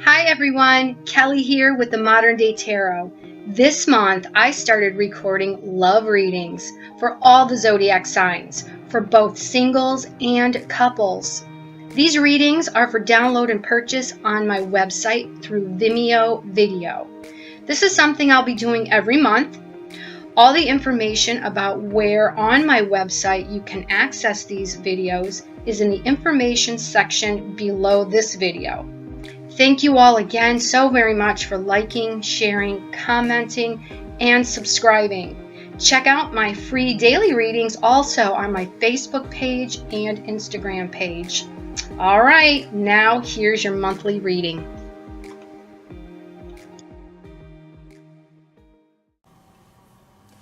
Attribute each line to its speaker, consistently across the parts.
Speaker 1: Hi everyone, Kelly here with the Modern Day Tarot. This month I started recording love readings for all the zodiac signs, for both singles and couples. These readings are for download and purchase on my website through Vimeo Video. This is something I'll be doing every month. All the information about where on my website you can access these videos is in the information section below this video. Thank you all again so very much for liking, sharing, commenting, and subscribing. Check out my free daily readings also on my Facebook page and Instagram page. All right, now here's your monthly reading.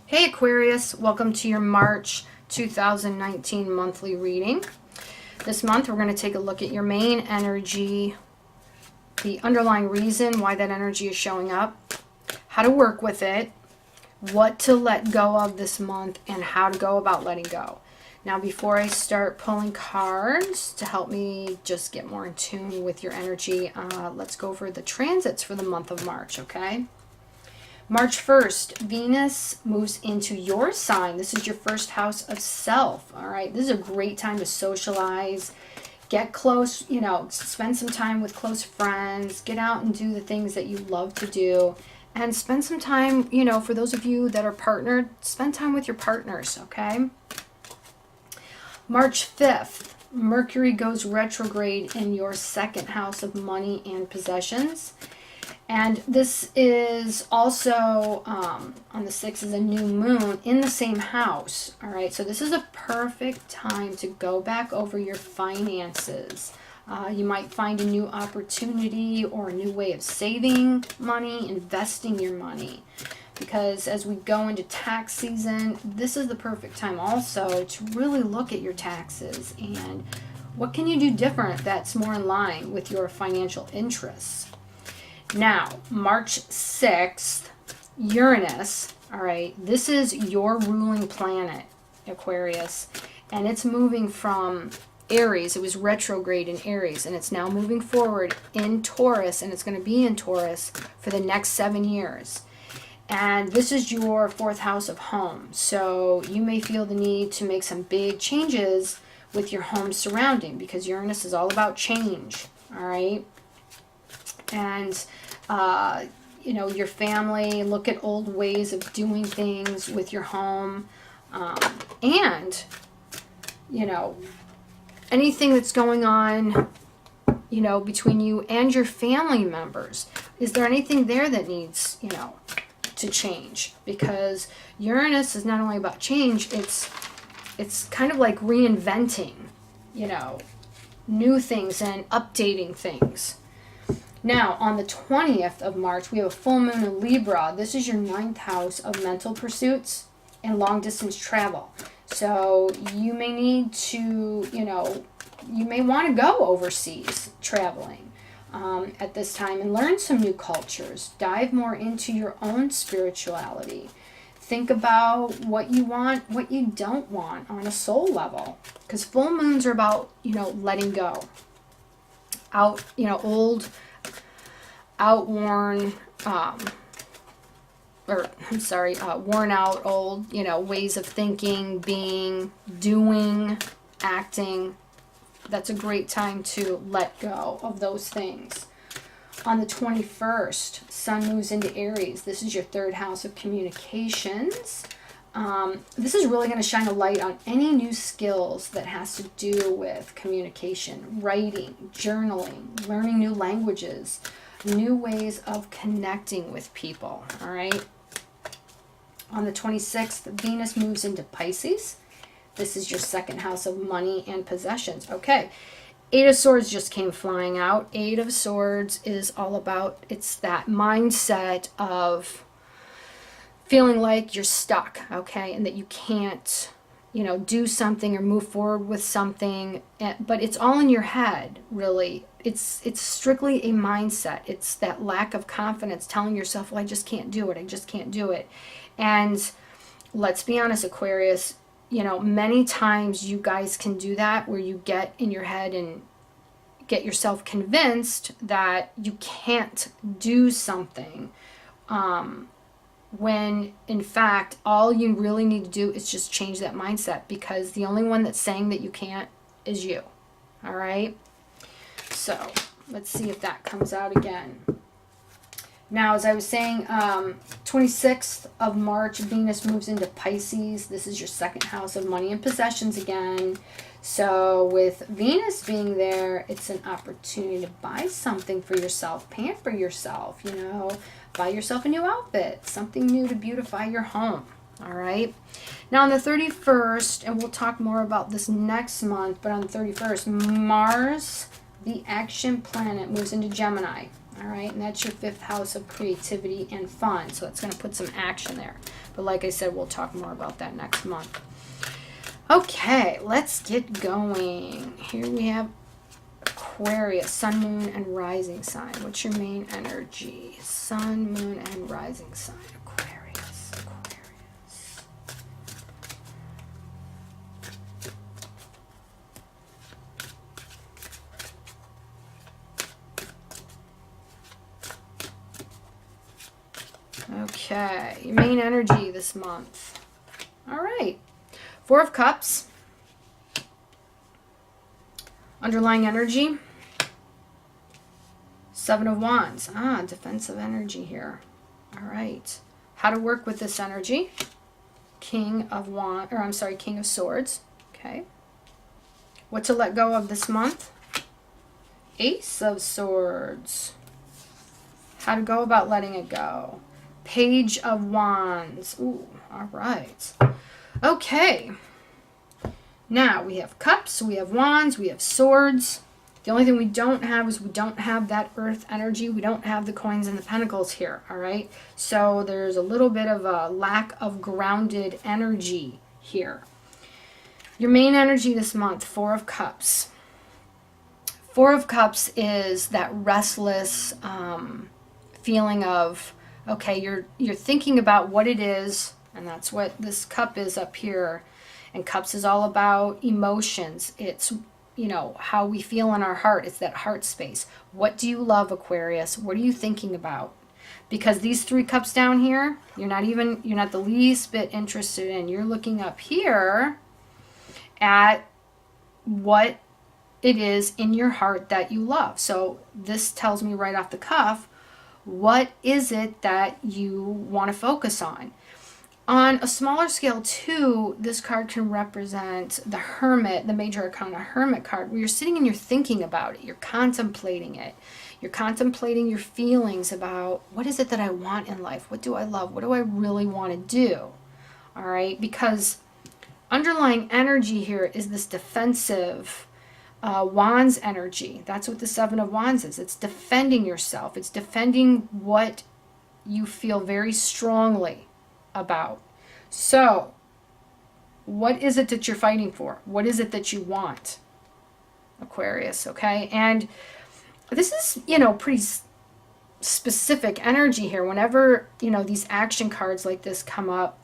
Speaker 1: Hey Aquarius, welcome to your March 2019 monthly reading. This month we're going to take a look at your main energy, the underlying reason why that energy is showing up, how to work with it, what to let go of this month, and how to go about letting go. Now, before I start pulling cards to help me just get more in tune with your energy, let's go over the transits for the month of March, okay? March 1st, Venus moves into your sign. This is your first house of self, all right? This is a great time to socialize, get close, spend some time with close friends, get out and do the things that you love to do, and spend some time, for those of you that are partnered, spend time with your partners, okay? March 5th, Mercury goes retrograde in your second house of money and possessions. And this is also, on the 6th is a new moon in the same house. All right, so this is a perfect time to go back over your finances. You might find a new opportunity or a new way of saving money, investing your money. Because as we go into tax season, this is the perfect time also to really look at your taxes and what can you do different that's more in line with your financial interests. Now, March 6th, Uranus, all right, this is your ruling planet, Aquarius, and it's moving from Aries. It was retrograde in Aries, and it's now moving forward in Taurus, and it's going to be in Taurus for the next 7 years. And this is your fourth house of home, so you may feel the need to make some big changes with your home surrounding because Uranus is all about change, all right? And your family, look at old ways of doing things with your home, and anything that's going on between you and your family members. Is there anything there that needs to change? Because Uranus is not only about change, it's kind of like reinventing new things and updating things. Now, on the 20th of March, we have a full moon in Libra. This is your 9th house of mental pursuits and long-distance travel. So you may need to, you may want to go overseas traveling at this time and learn some new cultures. Dive more into your own spirituality. Think about what you want, what you don't want on a soul level. Because full moons are about, letting go. Old, outworn, worn out old, ways of thinking, being, doing, acting. That's a great time to let go of those things. On the 21st, Sun moves into Aries. This is your third house of communications. This is really going to shine a light on any new skills that has to do with communication, writing, journaling, learning new languages, new ways of connecting with people, all right? On the 26th, Venus moves into Pisces. This is your second house of money and possessions. Okay, 8 of Swords just came flying out. 8 of Swords is all about, it's that mindset of feeling like you're stuck, okay, and that you can't, do something or move forward with something, but it's all in your head, really. It's strictly a mindset. It's that lack of confidence, telling yourself, well, I just can't do it. I just can't do it. And let's be honest, Aquarius, many times you guys can do that where you get in your head and get yourself convinced that you can't do something, when in fact all you really need to do is just change that mindset, because the only one that's saying that you can't is you. All right, so let's see if that comes out again. Now, as I was saying, 26th of March, Venus moves into Pisces. This is your second house of money and possessions again. So with Venus being there, it's an opportunity to buy something for yourself, pamper yourself, you know, buy yourself a new outfit, something new to beautify your home. All right. Now on the 31st, and we'll talk more about this next month, but on the 31st, Mars, the action planet, moves into Gemini. All right, and that's your 5th house of creativity and fun. So it's going to put some action there. But like I said, we'll talk more about that next month. Okay, let's get going. Here we have Aquarius, sun, moon, and rising sign. What's your main energy? Sun, moon, and rising sign. Aquarius, Aquarius. Okay, your main energy this month. All right. 4 of Cups. Underlying energy. 7 of Wands. Defensive energy here. All right. How to work with this energy. King of Swords. Okay. What to let go of this month. Ace of Swords. How to go about letting it go. Page of Wands. Ooh, all right. Okay. Now we have Cups, we have Wands, we have Swords. The only thing we don't have is we don't have that Earth energy. We don't have the Coins and the Pentacles here, all right? So there's a little bit of a lack of grounded energy here. Your main energy this month, 4 of Cups. 4 of Cups is that restless feeling of, okay, you're thinking about what it is, and that's what this cup is up here. And Cups is all about emotions. It's, you know, how we feel in our heart. It's that heart space. What do you love, Aquarius? What are you thinking about? Because these 3 cups down here, you're not the least bit interested in. You're looking up here at what it is in your heart that you love. So this tells me right off the cuff, what is it that you want to focus on? On a smaller scale too, this card can represent the Hermit, the Major Arcana Hermit card, where you're sitting and you're thinking about it. You're contemplating it. You're contemplating your feelings about, what is it that I want in life? What do I love? What do I really want to do? All right, because underlying energy here is this defensive Wands energy. That's what the 7 of Wands is. It's defending yourself. It's defending what you feel very strongly about. So, what is it that you're fighting for? What is it that you want, Aquarius? Okay, and this is, you know, pretty specific energy here. Whenever, you know, these action cards like this come up,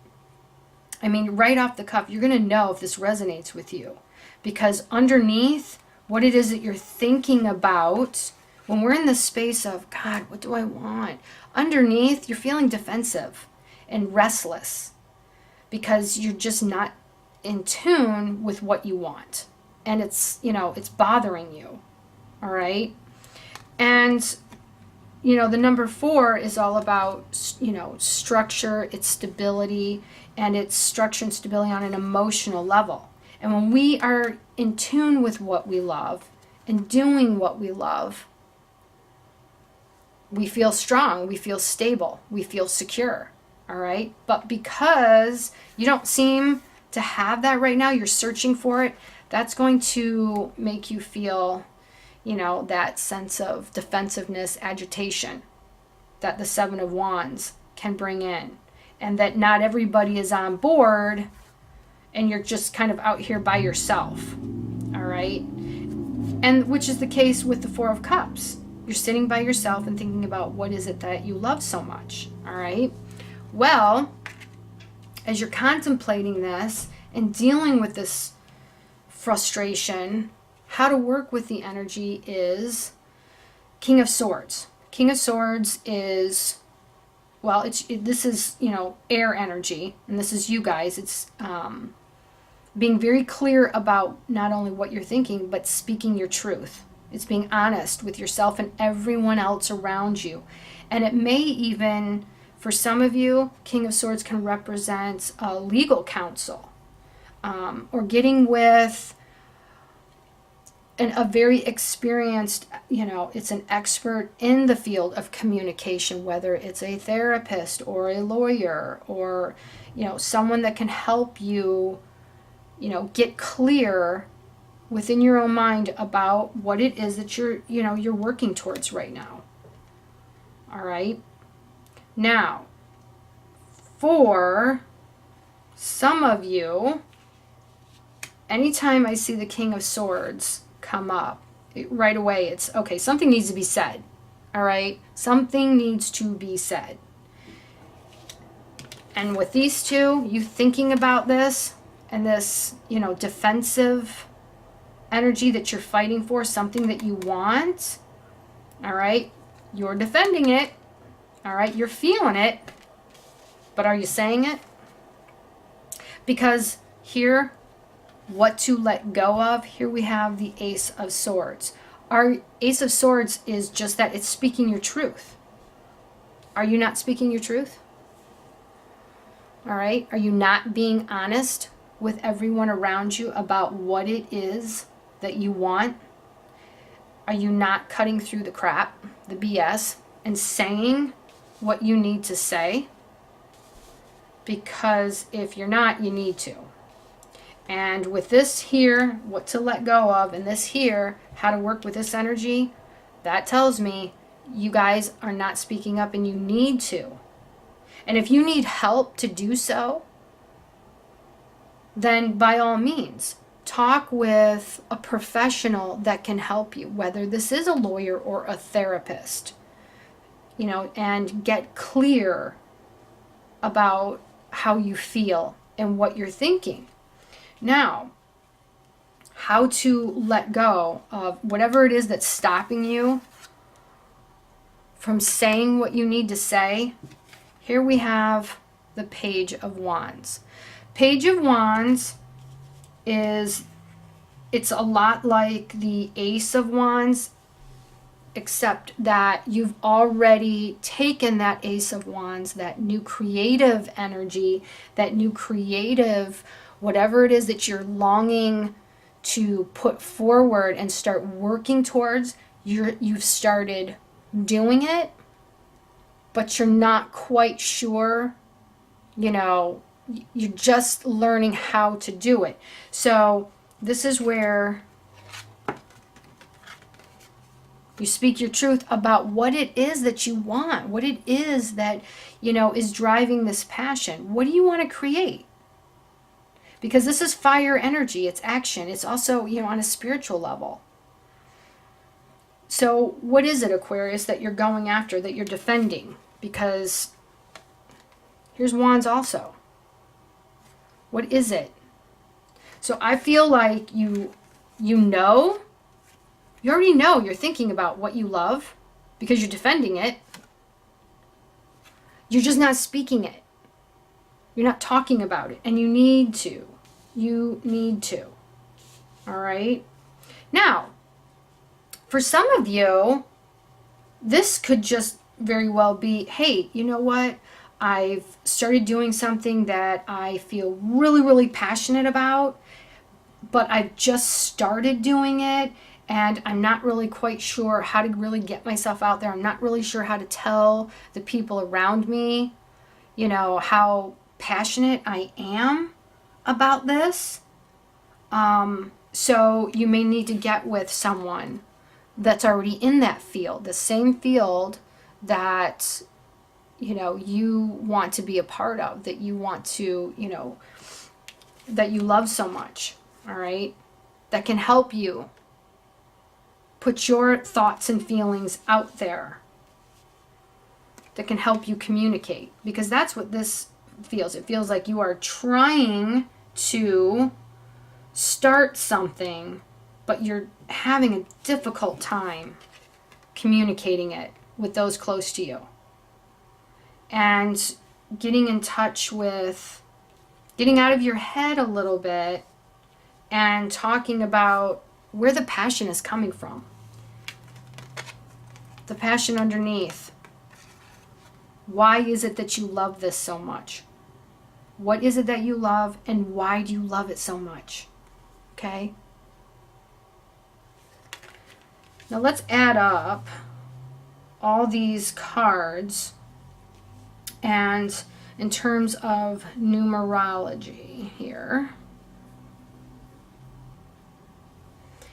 Speaker 1: I mean, right off the cuff, you're going to know if this resonates with you, because underneath what it is that you're thinking about, when we're in the space of, God, what do I want? Underneath, you're feeling defensive and restless because you're just not in tune with what you want. And it's, you know, it's bothering you. All right. And, you know, the number 4 is all about, you know, structure, its stability, and its structure and stability on an emotional level. And when we are in tune with what we love and doing what we love, we feel strong, we feel stable, we feel secure, all right? But because you don't seem to have that right now, you're searching for it, that's going to make you feel, you know, that sense of defensiveness, agitation that the 7 of Wands can bring in. And that not everybody is on board and you're just kind of out here by yourself, all right? And which is the case with the 4 of Cups. You're sitting by yourself and thinking about what is it that you love so much, all right? Well, as you're contemplating this and dealing with this frustration, how to work with the energy is King of Swords. King of Swords is, well, this is, air energy, and this is you guys. It's being very clear about not only what you're thinking, but speaking your truth. It's being honest with yourself and everyone else around you. And it may even, for some of you, King of Swords can represent legal counsel, or getting with a very experienced, it's an expert in the field of communication, whether it's a therapist or a lawyer or, someone that can help you, get clear within your own mind about what it is that you're working towards right now. All right. Now, for some of you, anytime I see the King of Swords come up, right away it's, okay, something needs to be said. All right? Something needs to be said. And with these two, you thinking about this and this, defensive energy that you're fighting for, something that you want, all right? You're defending it, all right? You're feeling it, but are you saying it? Because here, what to let go of, here we have the Ace of Swords. Our Ace of Swords is just that, it's speaking your truth. Are you not speaking your truth? All right? Are you not being honest with everyone around you about what it is that you want? Are you not cutting through the crap, the BS, and saying what you need to say? Because if you're not, you need to. And with this here, what to let go of, and this here, how to work with this energy, that tells me you guys are not speaking up and you need to. And if you need help to do so, then by all means, talk with a professional that can help you, whether this is a lawyer or a therapist, and get clear about how you feel and what you're thinking. Now, how to let go of whatever it is that's stopping you from saying what you need to say. Here we have the Page of Wands. Page of Wands it's a lot like the Ace of Wands, except that you've already taken that Ace of Wands, that new creative energy, that new creative, whatever it is that you're longing to put forward and start working towards, you've started doing it, but you're not quite sure, you're just learning how to do it. So this is where you speak your truth about what it is that you want, what it is that, is driving this passion. What do you want to create? Because this is fire energy, it's action. It's also, on a spiritual level. So what is it, Aquarius, that you're going after, that you're defending? Because here's Wands also. What is it? So I feel like you already know you're thinking about what you love because you're defending it. You're just not speaking it. You're not talking about it. And you need to. You need to. All right? Now, for some of you, this could just very well be, hey, you know what? I've started doing something that I feel really, really passionate about, but I've just started doing it, and I'm not really quite sure how to really get myself out there. I'm not really sure how to tell the people around me, how passionate I am about this. So you may need to get with someone that's already in that field, the same field that you want to be a part of, that you want to, that you love so much, all right? That can help you put your thoughts and feelings out there, that can help you communicate, because that's what this feels. It feels like you are trying to start something, but you're having a difficult time communicating it with those close to you. And getting in touch with, getting out of your head a little bit and talking about where the passion is coming from. The passion underneath. Why is it that you love this so much? What is it that you love, and why do you love it so much? Okay? Now let's add up all these cards, and in terms of numerology here.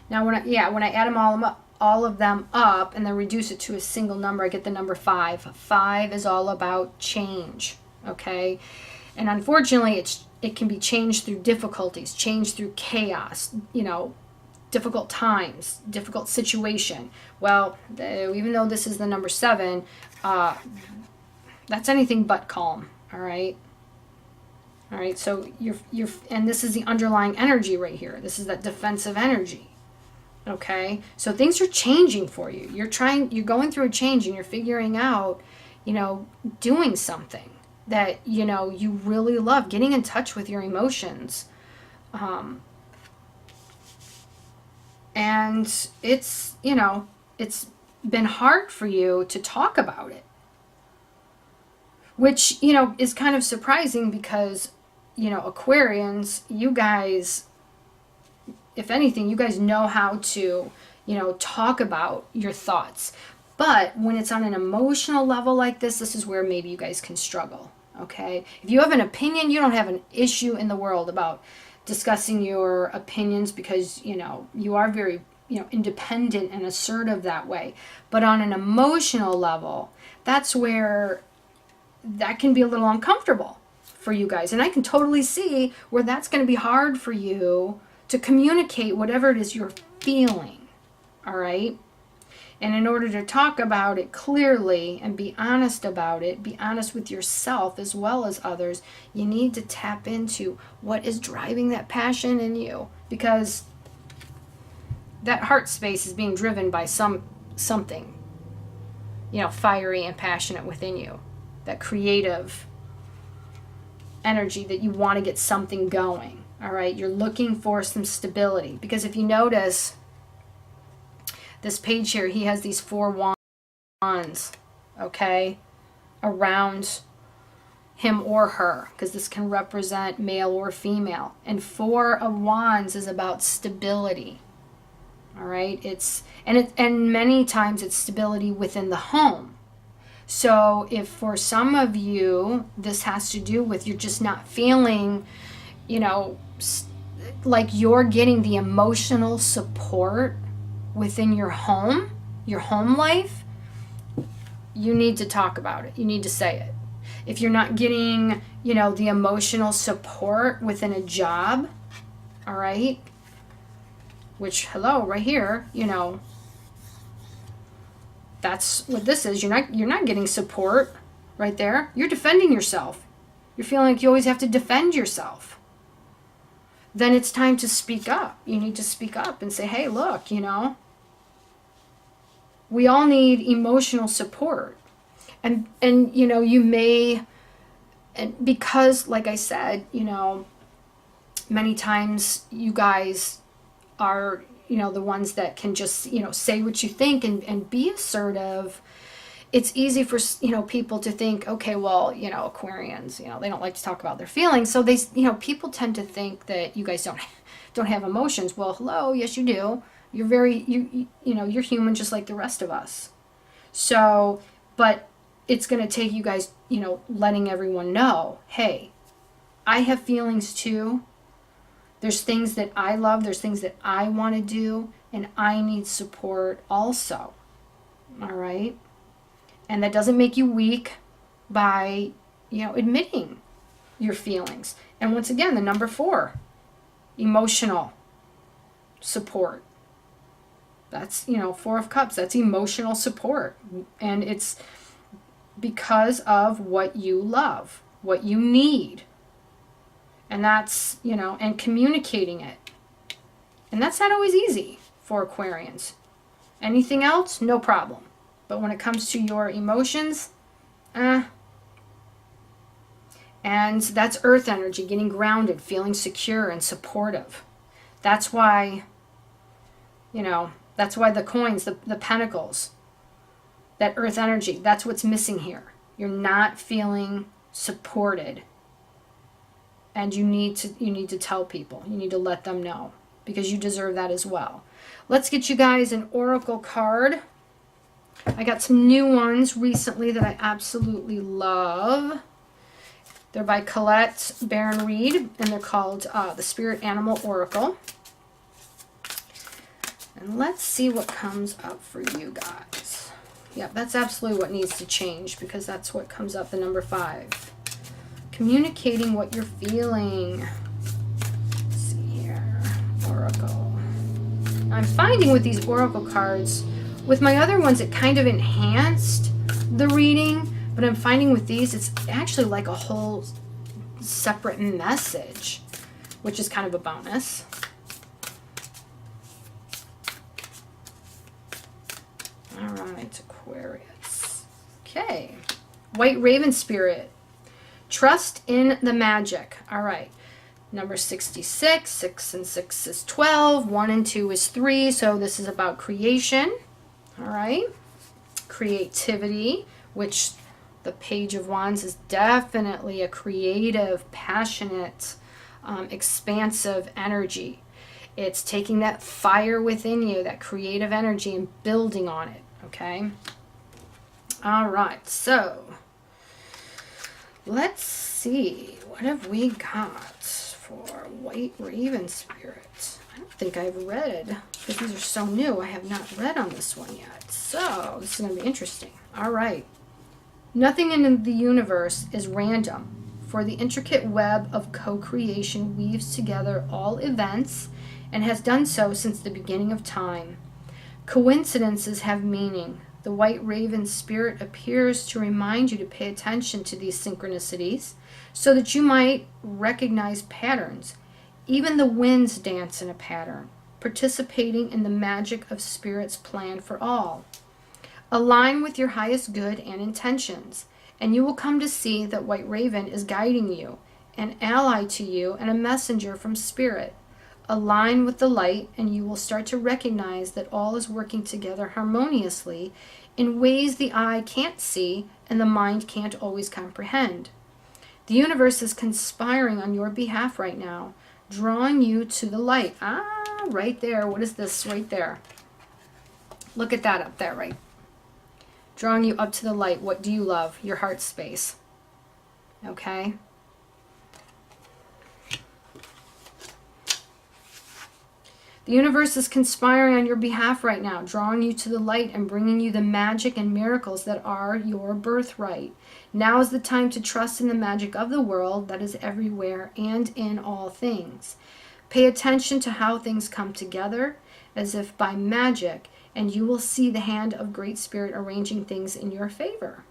Speaker 1: Now when I add them all of them up and then reduce it to a single number, I get the number 5. 5 is all about change, okay? And unfortunately, it can be changed through difficulties, changed through chaos, difficult times, difficult situation. Well, even though this is the number 7, that's anything but calm, all right? All right, so you're and this is the underlying energy right here. This is that defensive energy. Okay? So things are changing for you. You're going through a change, and you're figuring out, doing something that, you really love, getting in touch with your emotions. And it's been hard for you to talk about it, which, is kind of surprising because, Aquarians, you guys, if anything, you guys know how to, talk about your thoughts. But when it's on an emotional level like this is where maybe you guys can struggle, okay? If you have an opinion, you don't have an issue in the world about discussing your opinions because, you are very, independent and assertive that way. But on an emotional level, that's where that can be a little uncomfortable for you guys. And I can totally see where that's going to be hard for you to communicate whatever it is you're feeling, all right? And in order to talk about it clearly and be honest about it, be honest with yourself as well as others, you need to tap into what is driving that passion in you, because that heart space is being driven by something, fiery and passionate within you, that creative energy that you want to get something going, all right? You're looking for some stability, because if you notice, this page here, he has these 4 wands, okay, around him or her, because this can represent male or female. And 4 of wands is about stability, all right? And many times it's stability within the home. So if for some of you this has to do with you're just not feeling, like you're getting the emotional support within your home life, you need to talk about it. You need to say it. If you're not getting, the emotional support within a job, all right, which, hello, right here, that's what this is. You're not getting support right there. You're defending yourself. You're feeling like you always have to defend yourself. Then it's time to speak up. You need to speak up and say, hey, look, we all need emotional support. And you may, and because, like I said, many times you guys are, the ones that can just, say what you think and be assertive. It's easy for, people to think, okay, well, Aquarians, they don't like to talk about their feelings. So they, people tend to think that you guys don't have emotions. Well, hello, yes, you do. You're very, you're human just like the rest of us. So, but it's going to take you guys, letting everyone know, hey, I have feelings too. There's things that I love. There's things that I want to do. And I need support also. All right? And that doesn't make you weak by, admitting your feelings. And once again, the number 4, emotional support. That's, 4 of Cups. That's emotional support. And it's because of what you love, what you need. And that's, and communicating it. And that's not always easy. for Aquarians. Anything else, no problem. But when it comes to your emotions, and that's earth energy, getting grounded, feeling secure and supportive. That's why, that's why the coins, the pentacles, that earth energy, that's what's missing here. You're not feeling supported. And you need to tell people. You need to let them know, because you deserve that as well. Let's get you guys an oracle card. I got some new ones recently that I absolutely love. They're by Colette Baron Reed, and they're called the Spirit Animal Oracle. And let's see what comes up for you guys. Yeah, that's absolutely what needs to change, because that's what comes up, the number 5. Communicating what you're feeling. Let's see here. Oracle. I'm finding with these oracle cards, with my other ones, it kind of enhanced the reading, but I'm finding with these, it's actually like a whole separate message, which is kind of a bonus. All right, Aquarius. Okay. White Raven Spirit. Trust in the magic. All right. Number 66. 6 and 6 is 12. 1 and 2 is 3. So this is about creation. All right. Creativity, which the Page of Wands is definitely a creative, passionate, expansive energy. It's taking that fire within you, that creative energy, and building on it. Okay. All right. So let's see. What have we got for White Raven Spirit? I don't think I've read, because these are so new. I have not read on this one yet. So this is going to be interesting. All right. Nothing in the universe is random, for the intricate web of co-creation weaves together all events and has done so since the beginning of time. Coincidences have meaning. The White Raven Spirit appears to remind you to pay attention to these synchronicities so that you might recognize patterns. Even the winds dance in a pattern, participating in the magic of Spirit's plan for all. Align with your highest good and intentions, and you will come to see that White Raven is guiding you, an ally to you, and a messenger from Spirit. Align with the light, and you will start to recognize that all is working together harmoniously in ways the eye can't see and the mind can't always comprehend. The universe is conspiring on your behalf right now, drawing you to the light. Right there. What is this right there? Look at that up there, right? Drawing you up to the light. What do you love? Your heart space. Okay? The universe is conspiring on your behalf right now, drawing you to the light and bringing you the magic and miracles that are your birthright. Now is the time to trust in the magic of the world that is everywhere and in all things. Pay attention to how things come together as if by magic, and you will see the hand of Great Spirit arranging things in your favor.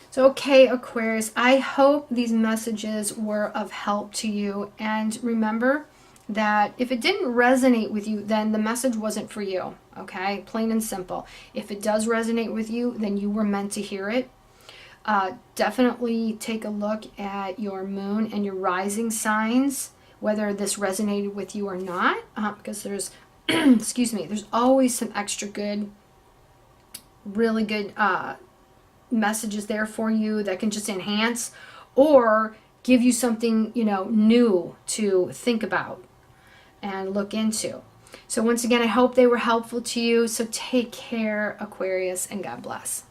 Speaker 1: So, okay, Aquarius, I hope these messages were of help to you. And remember that if it didn't resonate with you, then the message wasn't for you, okay? Plain and simple. If it does resonate with you, then you were meant to hear it. Definitely take a look at your moon and your rising signs, whether this resonated with you or not, because there's, excuse me, there's always some extra good, really good messages there for you that can just enhance or give you something, new to think about and look into. So once again, I hope they were helpful to you. So take care, Aquarius, and God bless.